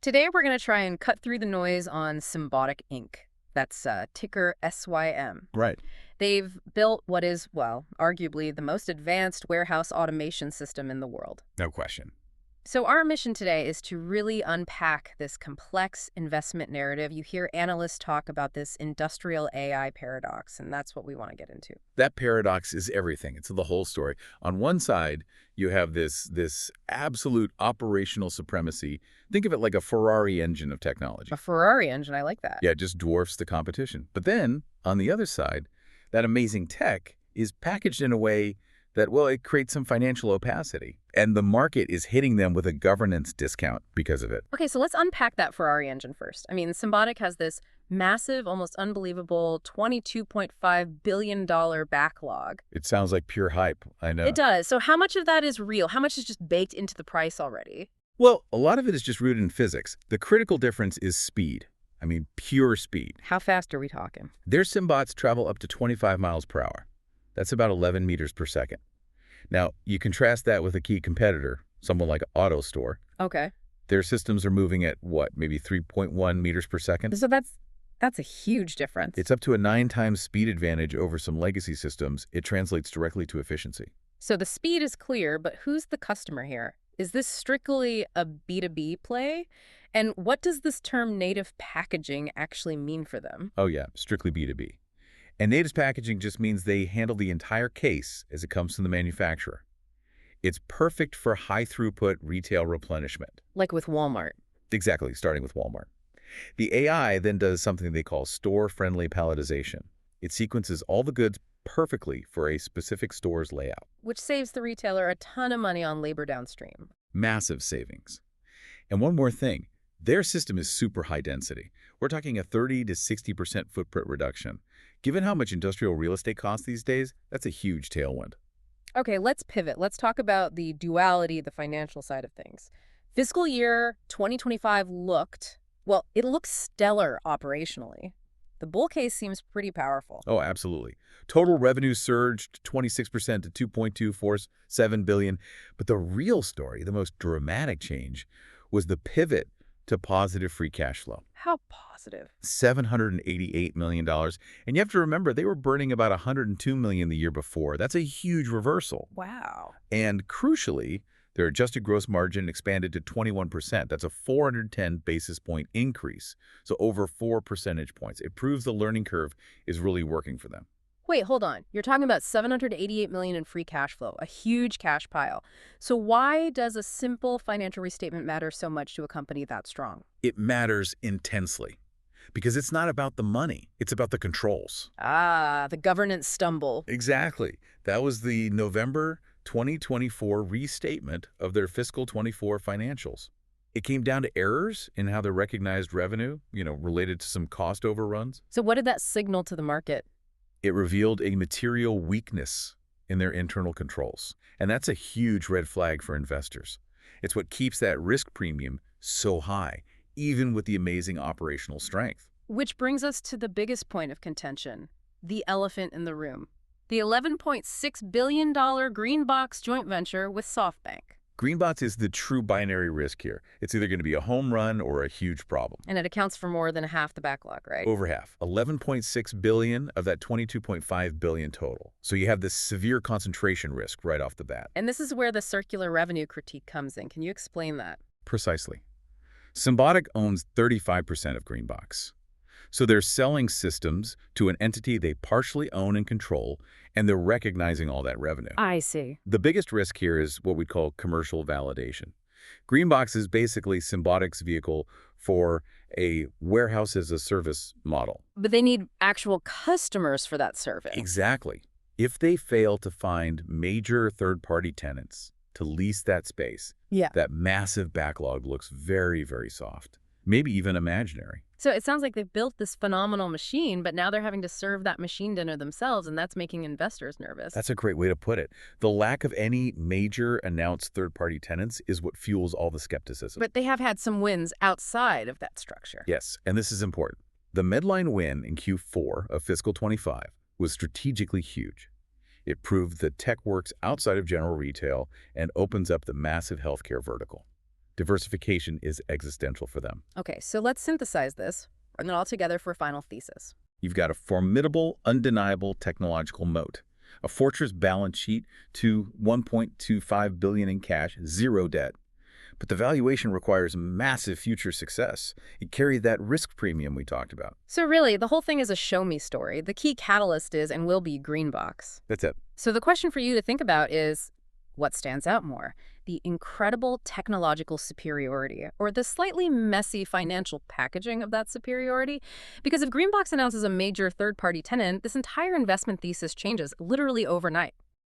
Today, we're going to try and cut through the noise on Symbotic Inc. That's ticker SYM. Right. They've built what is, well, arguably the most advanced warehouse automation system in the world. No question. So our mission today is to really unpack this complex investment narrative. You hear analysts talk about this industrial AI paradox, and that's what we want to get into. That paradox is everything. It's the whole story. On one side, you have this absolute operational supremacy. Think of it like a Ferrari engine of technology. A Ferrari engine, I like that. Yeah, it just dwarfs the competition. But then, on the other side, that amazing tech is packaged in a way that, well, it creates some financial opacity. And the market is hitting them with a governance discount because of it. Okay, so let's unpack that Ferrari engine first. I mean, Symbotic has this massive, almost unbelievable $22.5 billion backlog. It sounds like pure hype, I know. It does. So how much of that is real? How much is just baked into the price already? Well, a lot of it is just rooted in physics. The critical difference is speed. I mean, pure speed. How fast are we talking? Their Symbots travel up to 25 miles per hour. That's about 11 meters per second. Now, you contrast that with a key competitor, someone like AutoStore. Okay. Their systems are moving at, what, maybe 3.1 meters per second? So that's a huge difference. It's up to a 9 times speed advantage over some legacy systems. It translates directly to efficiency. So the speed is clear, but who's the customer here? Is this strictly a B2B play? And what does this term native packaging actually mean for them? Oh yeah, strictly B2B. And native packaging just means they handle the entire case as it comes from the manufacturer. It's perfect for high-throughput retail replenishment. Like with Walmart. Exactly, starting with Walmart. The AI then does something they call store-friendly palletization. It sequences all the goods perfectly for a specific store's layout. Which saves the retailer a ton of money on labor downstream. Massive savings. And one more thing, their system is super high density. We're talking a 30 to 60% footprint reduction. Given how much industrial real estate costs these days, that's a huge tailwind. Okay, let's pivot. Let's talk about the duality, the financial side of things. Fiscal year 2025 it looks stellar operationally. The bull case seems pretty powerful. Oh, absolutely. Total revenue surged 26% to $2.247 billion. But the real story, the most dramatic change, was the pivot to positive free cash flow. How positive? $788 million. And you have to remember, they were burning about $102 million the year before. That's a huge reversal. Wow. And crucially, their adjusted gross margin expanded to 21%. That's a 410 basis point increase. So over 4 percentage points. It proves the learning curve is really working for them. Wait, hold on. You're talking about $788 million in free cash flow, a huge cash pile. So why does a simple financial restatement matter so much to a company that strong? It matters intensely because it's not about the money. It's about the controls. Ah, the governance stumble. Exactly. That was the November 2024 restatement of their fiscal 24 financials. It came down to errors in how they recognized revenue, related to some cost overruns. So what did that signal to the market? It revealed a material weakness in their internal controls. And that's a huge red flag for investors. It's what keeps that risk premium so high, even with the amazing operational strength. Which brings us to the biggest point of contention, the elephant in the room. The $11.6 billion GreenBox joint venture with SoftBank. GreenBox is the true binary risk here. It's either going to be a home run or a huge problem. And it accounts for more than half the backlog, right? Over half. $11.6 billion of that $22.5 billion total. So you have this severe concentration risk right off the bat. And this is where the circular revenue critique comes in. Can you explain that? Precisely. Symbotic owns 35% of GreenBox. So they're selling systems to an entity they partially own and control, and they're recognizing all that revenue. I see. The biggest risk here is what we call commercial validation. GreenBox is basically Symbotic's vehicle for a warehouse-as-a-service model. But they need actual customers for that service. Exactly. If they fail to find major third-party tenants to lease that space, that massive backlog looks very, very soft, maybe even imaginary. So it sounds like they've built this phenomenal machine, but now they're having to serve that machine dinner themselves, and that's making investors nervous. That's a great way to put it. The lack of any major announced third-party tenants is what fuels all the skepticism. But they have had some wins outside of that structure. Yes, and this is important. The Medline win in Q4 of fiscal 25 was strategically huge. It proved that tech works outside of general retail and opens up the massive healthcare vertical. Diversification is existential for them. Okay, so let's synthesize this, bring it all together for a final thesis. You've got a formidable, undeniable technological moat, a fortress balance sheet to $1.25 billion in cash, zero debt. But the valuation requires massive future success. It carried that risk premium we talked about. So really, the whole thing is a show-me story. The key catalyst is and will be GreenBox. That's it. So the question for you to think about is, what stands out more? The incredible technological superiority or the slightly messy financial packaging of that superiority? Because if GreenBox announces a major third-party tenant, this entire investment thesis changes literally overnight.